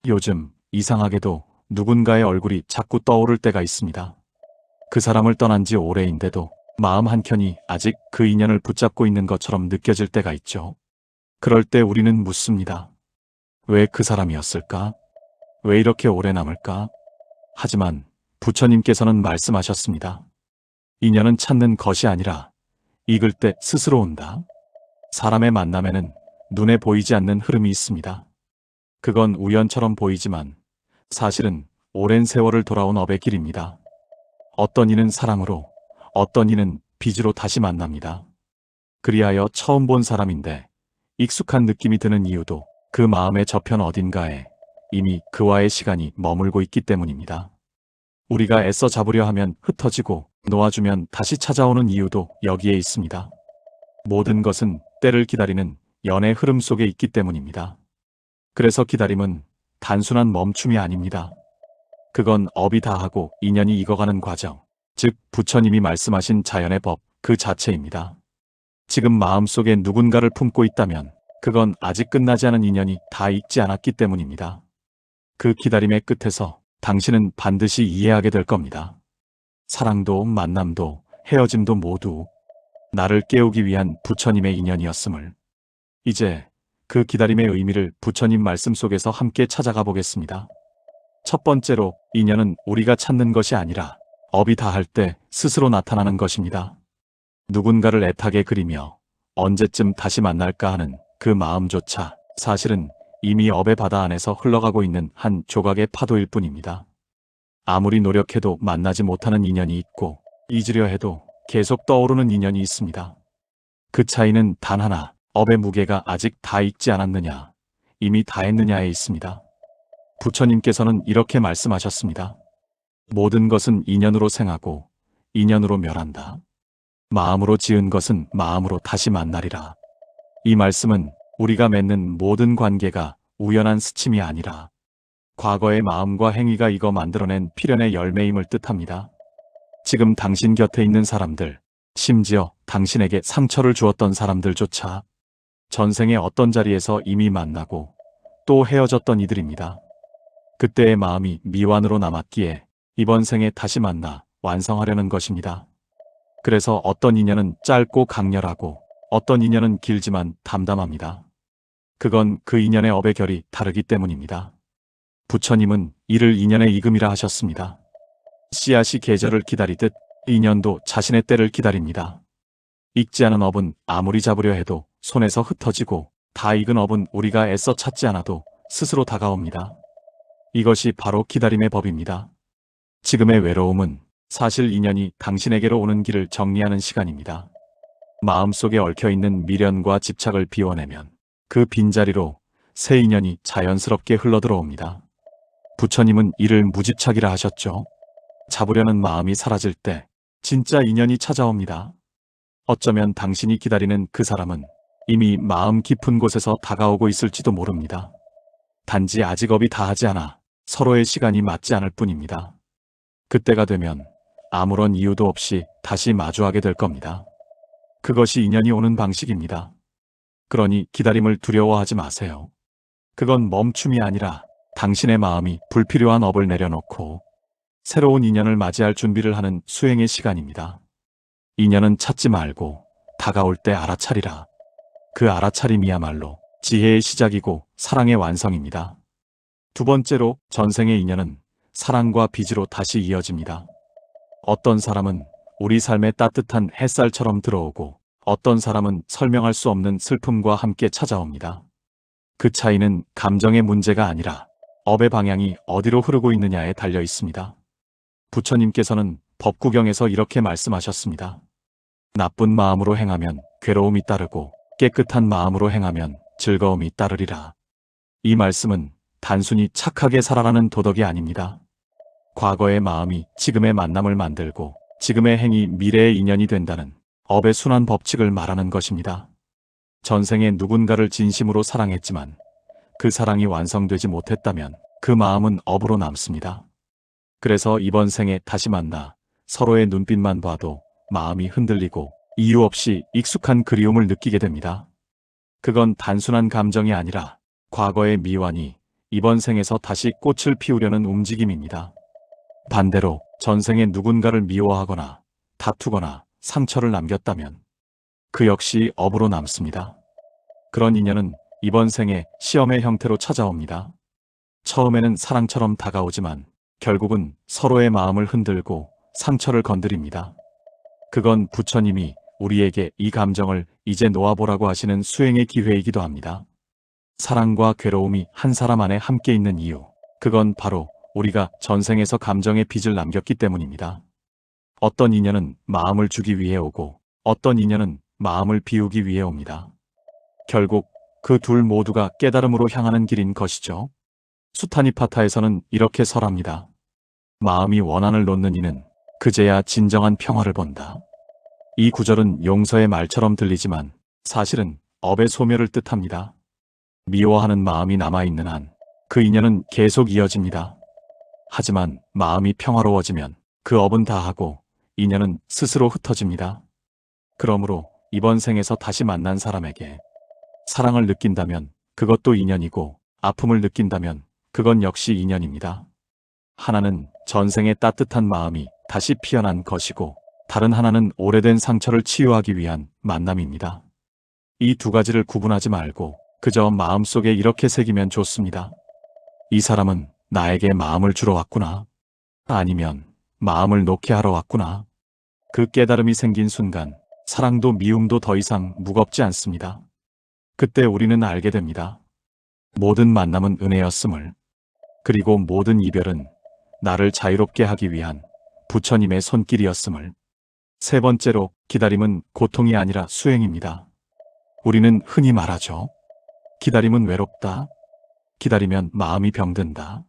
요즘 이상하게도 누군가의 얼굴이 자꾸 떠오를 때가 있습니다. 그 사람을 떠난 지 오래인데도 마음 한켠이 아직 그 인연을 붙잡고 있는 것처럼 느껴질 때가 있죠. 그럴 때 우리는 묻습니다. 왜 그 사람이었을까? 왜 이렇게 오래 남을까? 하지만 부처님께서는 말씀하셨습니다. 인연은 찾는 것이 아니라 익을 때 스스로 온다. 사람의 만남에는 눈에 보이지 않는 흐름이 있습니다. 그건 우연처럼 보이지만 사실은 오랜 세월을 돌아온 업의 길입니다. 어떤 이는 사랑으로, 어떤 이는 빚으로 다시 만납니다. 그리하여 처음 본 사람인데 익숙한 느낌이 드는 이유도 그 마음의 저편 어딘가에 이미 그와의 시간이 머물고 있기 때문입니다. 우리가 애써 잡으려 하면 흩어지고 놓아주면 다시 찾아오는 이유도 여기에 있습니다. 모든 것은 때를 기다리는 연의 흐름 속에 있기 때문입니다. 그래서 기다림은 단순한 멈춤이 아닙니다. 그건 업이 다하고 인연이 익어가는 과정, 즉 부처님이 말씀하신 자연의 법 그 자체입니다. 지금 마음속에 누군가를 품고 있다면 그건 아직 끝나지 않은 인연이 다 익지 않았기 때문입니다. 그 기다림의 끝에서 당신은 반드시 이해하게 될 겁니다. 사랑도 만남도 헤어짐도 모두 나를 깨우기 위한 부처님의 인연이었음을. 이제 그 기다림의 의미를 부처님 말씀 속에서 함께 찾아가 보겠습니다. 첫 번째로 인연은 우리가 찾는 것이 아니라 업이 다할 때 스스로 나타나는 것입니다. 누군가를 애타게 그리며 언제쯤 다시 만날까 하는 그 마음조차 사실은 이미 업의 바다 안에서 흘러가고 있는 한 조각의 파도일 뿐입니다. 아무리 노력해도 만나지 못하는 인연이 있고 잊으려 해도 계속 떠오르는 인연이 있습니다. 그 차이는 단 하나, 업의 무게가 아직 다 익지 않았느냐, 이미 다 했느냐에 있습니다. 부처님께서는 이렇게 말씀하셨습니다. 모든 것은 인연으로 생하고 인연으로 멸한다. 마음으로 지은 것은 마음으로 다시 만나리라. 이 말씀은 우리가 맺는 모든 관계가 우연한 스침이 아니라 과거의 마음과 행위가 익어 만들어낸 필연의 열매임을 뜻합니다. 지금 당신 곁에 있는 사람들, 심지어 당신에게 상처를 주었던 사람들조차 전생의 어떤 자리에서 이미 만나고 또 헤어졌던 이들입니다. 그때의 마음이 미완으로 남았기에 이번 생에 다시 만나 완성하려는 것입니다. 그래서 어떤 인연은 짧고 강렬하고 어떤 인연은 길지만 담담합니다. 그건 그 인연의 업의 결이 다르기 때문입니다. 부처님은 이를 인연의 이금이라 하셨습니다. 씨앗이 계절을 기다리듯 인연도 자신의 때를 기다립니다. 익지 않은 업은 아무리 잡으려 해도 손에서 흩어지고 다 익은 업은 우리가 애써 찾지 않아도 스스로 다가옵니다. 이것이 바로 기다림의 법입니다. 지금의 외로움은 사실 인연이 당신에게로 오는 길을 정리하는 시간입니다. 마음속에 얽혀있는 미련과 집착을 비워내면 그 빈자리로 새 인연이 자연스럽게 흘러들어옵니다. 부처님은 이를 무집착이라 하셨죠. 잡으려는 마음이 사라질 때 진짜 인연이 찾아옵니다. 어쩌면 당신이 기다리는 그 사람은 이미 마음 깊은 곳에서 다가오고 있을지도 모릅니다. 단지 아직 업이 다하지 않아 서로의 시간이 맞지 않을 뿐입니다. 그때가 되면 아무런 이유도 없이 다시 마주하게 될 겁니다. 그것이 인연이 오는 방식입니다. 그러니 기다림을 두려워하지 마세요. 그건 멈춤이 아니라 당신의 마음이 불필요한 업을 내려놓고 새로운 인연을 맞이할 준비를 하는 수행의 시간입니다. 인연은 찾지 말고 다가올 때 알아차리라. 그 알아차림이야말로 지혜의 시작이고 사랑의 완성입니다. 두 번째로 전생의 인연은 사랑과 빚으로 다시 이어집니다. 어떤 사람은 우리 삶에 따뜻한 햇살처럼 들어오고 어떤 사람은 설명할 수 없는 슬픔과 함께 찾아옵니다. 그 차이는 감정의 문제가 아니라 업의 방향이 어디로 흐르고 있느냐에 달려 있습니다. 부처님께서는 법구경에서 이렇게 말씀하셨습니다. 나쁜 마음으로 행하면 괴로움이 따르고 깨끗한 마음으로 행하면 즐거움이 따르리라. 이 말씀은 단순히 착하게 살아가는 도덕이 아닙니다. 과거의 마음이 지금의 만남을 만들고 지금의 행이 미래의 인연이 된다는 업의 순환 법칙을 말하는 것입니다. 전생에 누군가를 진심으로 사랑했지만 그 사랑이 완성되지 못했다면 그 마음은 업으로 남습니다. 그래서 이번 생에 다시 만나 서로의 눈빛만 봐도 마음이 흔들리고 이유 없이 익숙한 그리움을 느끼게 됩니다. 그건 단순한 감정이 아니라 과거의 미완이 이번 생에서 다시 꽃을 피우려는 움직임입니다. 반대로 전생에 누군가를 미워하거나 다투거나 상처를 남겼다면 그 역시 업으로 남습니다. 그런 인연은 이번 생에 시험의 형태로 찾아옵니다. 처음에는 사랑처럼 다가오지만 결국은 서로의 마음을 흔들고 상처를 건드립니다. 그건 부처님이 우리에게 이 감정을 이제 놓아보라고 하시는 수행의 기회이기도 합니다. 사랑과 괴로움이 한 사람 안에 함께 있는 이유, 그건 바로 우리가 전생에서 감정의 빚을 남겼기 때문입니다. 어떤 인연은 마음을 주기 위해 오고 어떤 인연은 마음을 비우기 위해 옵니다. 결국 그 둘 모두가 깨달음으로 향하는 길인 것이죠. 수타니파타에서는 이렇게 설합니다. 마음이 원한을 놓는 이는 그제야 진정한 평화를 본다. 이 구절은 용서의 말처럼 들리지만 사실은 업의 소멸을 뜻합니다. 미워하는 마음이 남아있는 한 그 인연은 계속 이어집니다. 하지만 마음이 평화로워지면 그 업은 다하고 인연은 스스로 흩어집니다. 그러므로 이번 생에서 다시 만난 사람에게 사랑을 느낀다면 그것도 인연이고 아픔을 느낀다면 그건 역시 인연입니다. 하나는 전생의 따뜻한 마음이 다시 피어난 것이고 다른 하나는 오래된 상처를 치유하기 위한 만남입니다. 이 두 가지를 구분하지 말고 그저 마음속에 이렇게 새기면 좋습니다. 이 사람은 나에게 마음을 주러 왔구나. 아니면 마음을 놓게 하러 왔구나. 그 깨달음이 생긴 순간 사랑도 미움도 더 이상 무겁지 않습니다. 그때 우리는 알게 됩니다. 모든 만남은 은혜였음을. 그리고 모든 이별은 나를 자유롭게 하기 위한 부처님의 손길이었음을. 세 번째로 기다림은 고통이 아니라 수행입니다. 우리는 흔히 말하죠. 기다림은 외롭다. 기다리면 마음이 병든다.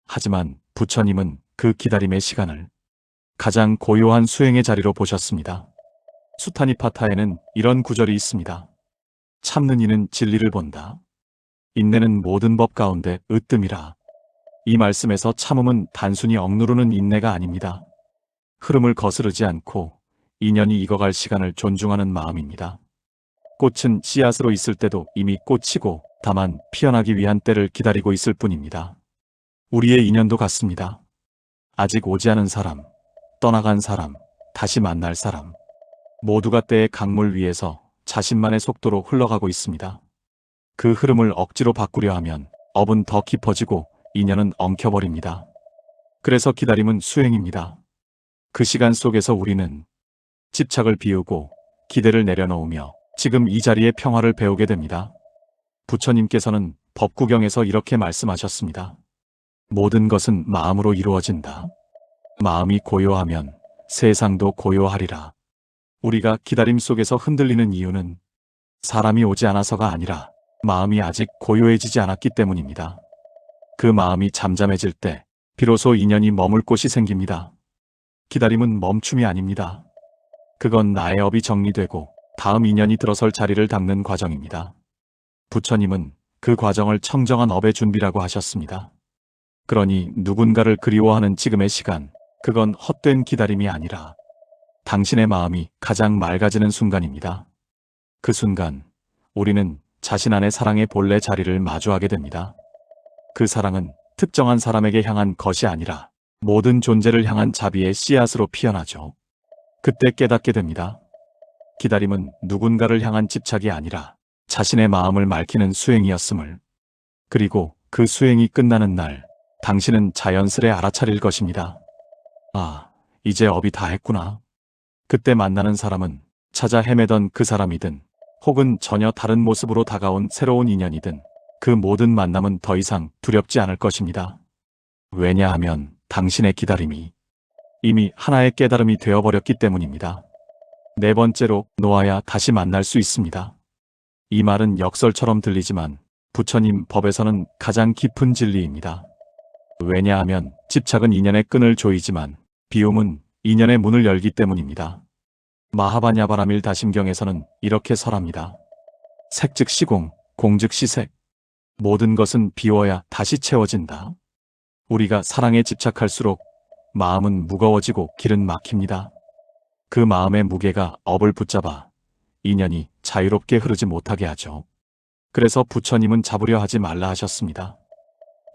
하지만 부처님은 그 기다림의 시간을 가장 고요한 수행의 자리로 보셨습니다. 수타니파타에는 이런 구절이 있습니다. 참는 이는 진리를 본다. 인내는 모든 법 가운데 으뜸이라. 이 말씀에서 참음은 단순히 억누르는 인내가 아닙니다. 흐름을 거스르지 않고 인연이 익어갈 시간을 존중하는 마음입니다. 꽃은 씨앗으로 있을 때도 이미 꽂히고 다만 피어나기 위한 때를 기다리고 있을 뿐입니다. 우리의 인연도 같습니다. 아직 오지 않은 사람, 떠나간 사람, 다시 만날 사람, 모두가 때의 강물 위에서 자신만의 속도로 흘러가고 있습니다. 그 흐름을 억지로 바꾸려 하면 업은 더 깊어지고 인연은 엉켜버립니다. 그래서 기다림은 수행입니다. 그 시간 속에서 우리는 집착을 비우고 기대를 내려놓으며 지금 이 자리의 평화를 배우게 됩니다. 부처님께서는 법구경에서 이렇게 말씀하셨습니다. 모든 것은 마음으로 이루어진다. 마음이 고요하면 세상도 고요하리라. 우리가 기다림 속에서 흔들리는 이유는 사람이 오지 않아서가 아니라 마음이 아직 고요해지지 않았기 때문입니다. 그 마음이 잠잠해질 때 비로소 인연이 머물 곳이 생깁니다. 기다림은 멈춤이 아닙니다. 그건 나의 업이 정리되고 다음 인연이 들어설 자리를 닦는 과정입니다. 부처님은 그 과정을 청정한 업의 준비라고 하셨습니다. 그러니 누군가를 그리워하는 지금의 시간, 그건 헛된 기다림이 아니라 당신의 마음이 가장 맑아지는 순간입니다. 그 순간 우리는 자신 안의 사랑의 본래 자리를 마주하게 됩니다. 그 사랑은 특정한 사람에게 향한 것이 아니라 모든 존재를 향한 자비의 씨앗으로 피어나죠. 그때 깨닫게 됩니다. 기다림은 누군가를 향한 집착이 아니라 자신의 마음을 맑히는 수행이었음을. 그리고 그 수행이 끝나는 날 당신은 자연스레 알아차릴 것입니다. 아, 이제 업이 다 했구나. 그때 만나는 사람은 찾아 헤매던 그 사람이든 혹은 전혀 다른 모습으로 다가온 새로운 인연이든 그 모든 만남은 더 이상 두렵지 않을 것입니다. 왜냐하면 당신의 기다림이 이미 하나의 깨달음이 되어버렸기 때문입니다. 네 번째로 놓아야 다시 만날 수 있습니다. 이 말은 역설처럼 들리지만 부처님 법에서는 가장 깊은 진리입니다. 왜냐하면 집착은 인연의 끈을 조이지만 비움은 인연의 문을 열기 때문입니다. 마하바냐바라밀 다심경에서는 이렇게 설합니다. 색즉 시공, 공즉 시색. 모든 것은 비워야 다시 채워진다. 우리가 사랑에 집착할수록 마음은 무거워지고 길은 막힙니다. 그 마음의 무게가 업을 붙잡아 인연이 자유롭게 흐르지 못하게 하죠. 그래서 부처님은 잡으려 하지 말라 하셨습니다.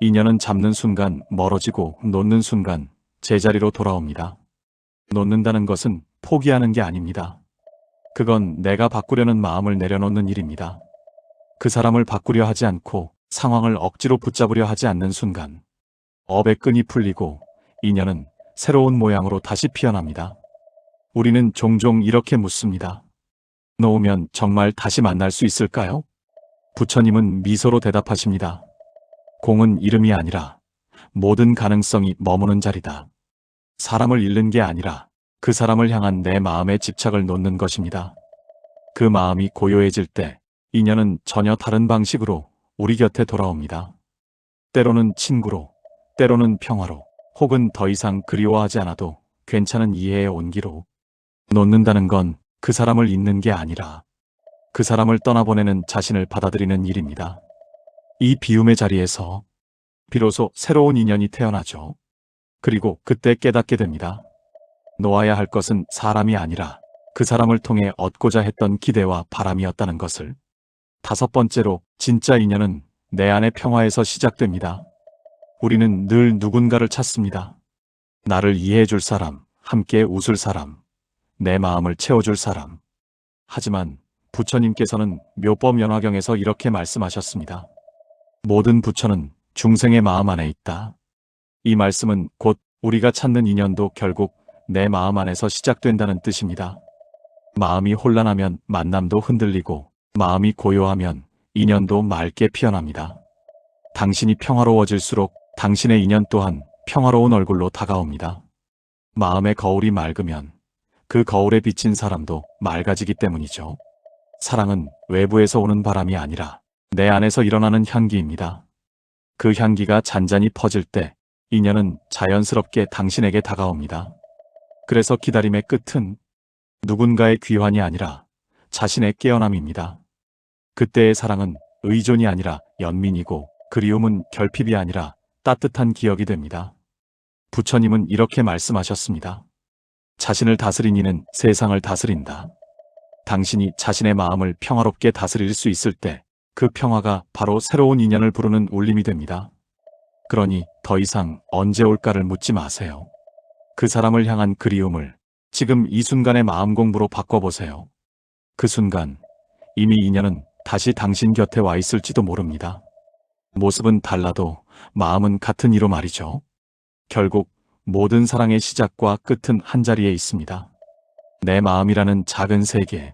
인연은 잡는 순간 멀어지고 놓는 순간 제자리로 돌아옵니다. 놓는다는 것은 포기하는 게 아닙니다. 그건 내가 바꾸려는 마음을 내려놓는 일입니다. 그 사람을 바꾸려 하지 않고 상황을 억지로 붙잡으려 하지 않는 순간 업의 끈이 풀리고 인연은 새로운 모양으로 다시 피어납니다. 우리는 종종 이렇게 묻습니다. 놓으면 정말 다시 만날 수 있을까요? 부처님은 미소로 대답하십니다. 공은 이름이 아니라 모든 가능성이 머무는 자리다. 사람을 잃는 게 아니라 그 사람을 향한 내 마음의 집착을 놓는 것입니다. 그 마음이 고요해질 때 인연은 전혀 다른 방식으로 우리 곁에 돌아옵니다. 때로는 친구로, 때로는 평화로, 혹은 더 이상 그리워하지 않아도 괜찮은 이해의 온기로. 놓는다는 건 그 사람을 잊는 게 아니라 그 사람을 떠나보내는 자신을 받아들이는 일입니다. 이 비움의 자리에서 비로소 새로운 인연이 태어나죠. 그리고 그때 깨닫게 됩니다. 놓아야 할 것은 사람이 아니라 그 사람을 통해 얻고자 했던 기대와 바람이었다는 것을. 5번째로, 진짜 인연은 내 안의 평화에서 시작됩니다. 우리는 늘 누군가를 찾습니다. 나를 이해해줄 사람, 함께 웃을 사람, 내 마음을 채워줄 사람. 하지만 부처님께서는 묘법연화경에서 이렇게 말씀하셨습니다. 모든 부처는 중생의 마음 안에 있다. 이 말씀은 곧 우리가 찾는 인연도 결국 내 마음 안에서 시작된다는 뜻입니다. 마음이 혼란하면 만남도 흔들리고 마음이 고요하면 인연도 맑게 피어납니다. 당신이 평화로워질수록 당신의 인연 또한 평화로운 얼굴로 다가옵니다. 마음의 거울이 맑으면 그 거울에 비친 사람도 맑아지기 때문이죠. 사랑은 외부에서 오는 바람이 아니라 내 안에서 일어나는 향기입니다. 그 향기가 잔잔히 퍼질 때 인연은 자연스럽게 당신에게 다가옵니다. 그래서 기다림의 끝은 누군가의 귀환이 아니라 자신의 깨어남입니다. 그때의 사랑은 의존이 아니라 연민이고 그리움은 결핍이 아니라 따뜻한 기억이 됩니다. 부처님은 이렇게 말씀하셨습니다. 자신을 다스린 이는 세상을 다스린다. 당신이 자신의 마음을 평화롭게 다스릴 수 있을 때 그 평화가 바로 새로운 인연을 부르는 울림이 됩니다. 그러니 더 이상 언제 올까를 묻지 마세요. 그 사람을 향한 그리움을 지금 이 순간의 마음 공부로 바꿔보세요. 그 순간 이미 인연은 다시 당신 곁에 와 있을지도 모릅니다. 모습은 달라도 마음은 같은 이로 말이죠. 결국 모든 사랑의 시작과 끝은 한자리에 있습니다. 내 마음이라는 작은 세계.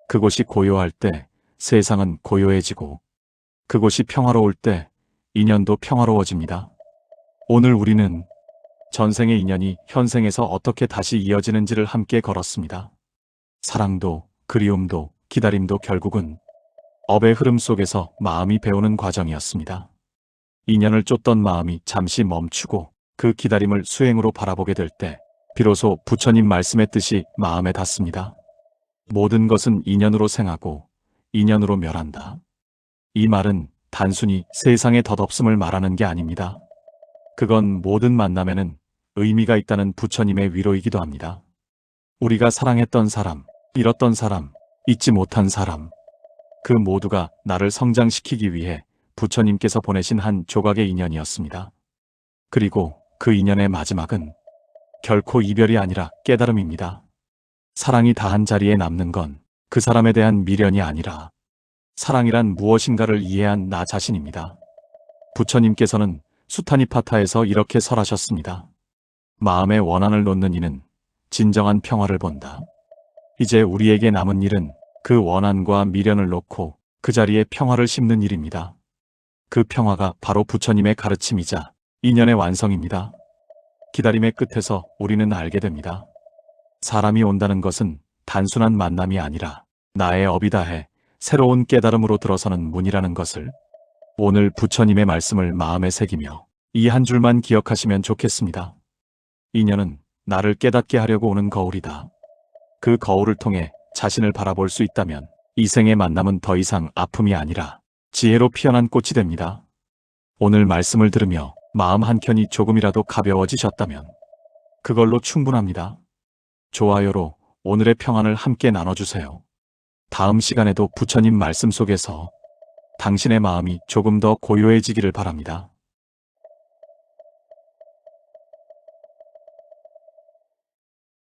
그곳이 고요할 때 세상은 고요해지고 그곳이 평화로울 때 인연도 평화로워집니다. 오늘 우리는 전생의 인연이 현생에서 어떻게 다시 이어지는지를 함께 걸었습니다. 사랑도 그리움도 기다림도 결국은 업의 흐름 속에서 마음이 배우는 과정이었습니다. 인연을 쫓던 마음이 잠시 멈추고 그 기다림을 수행으로 바라보게 될 때 비로소 부처님 말씀의 뜻이 마음에 닿습니다. 모든 것은 인연으로 생하고 인연으로 멸한다. 이 말은 단순히 세상의 덧없음을 말하는 게 아닙니다. 그건 모든 만남에는 의미가 있다는 부처님의 위로이기도 합니다. 우리가 사랑했던 사람, 잃었던 사람, 잊지 못한 사람, 그 모두가 나를 성장시키기 위해 부처님께서 보내신 한 조각의 인연이었습니다. 그리고 그 인연의 마지막은 결코 이별이 아니라 깨달음입니다. 사랑이 다한 자리에 남는 건 그 사람에 대한 미련이 아니라 사랑이란 무엇인가를 이해한 나 자신입니다. 부처님께서는 수타니파타에서 이렇게 설하셨습니다. 마음의 원한을 놓는 이는 진정한 평화를 본다. 이제 우리에게 남은 일은 그 원한과 미련을 놓고 그 자리에 평화를 심는 일입니다. 그 평화가 바로 부처님의 가르침이자 인연의 완성입니다. 기다림의 끝에서 우리는 알게 됩니다. 사람이 온다는 것은 단순한 만남이 아니라 나의 업이 다해 새로운 깨달음으로 들어서는 문이라는 것을. 오늘 부처님의 말씀을 마음에 새기며 이 한 줄만 기억하시면 좋겠습니다. 인연은 나를 깨닫게 하려고 오는 거울이다. 그 거울을 통해 자신을 바라볼 수 있다면 이 생의 만남은 더 이상 아픔이 아니라 지혜로 피어난 꽃이 됩니다. 오늘 말씀을 들으며 마음 한켠이 조금이라도 가벼워지셨다면 그걸로 충분합니다. 좋아요로 오늘의 평안을 함께 나눠주세요. 다음 시간에도 부처님 말씀 속에서 당신의 마음이 조금 더 고요해지기를 바랍니다.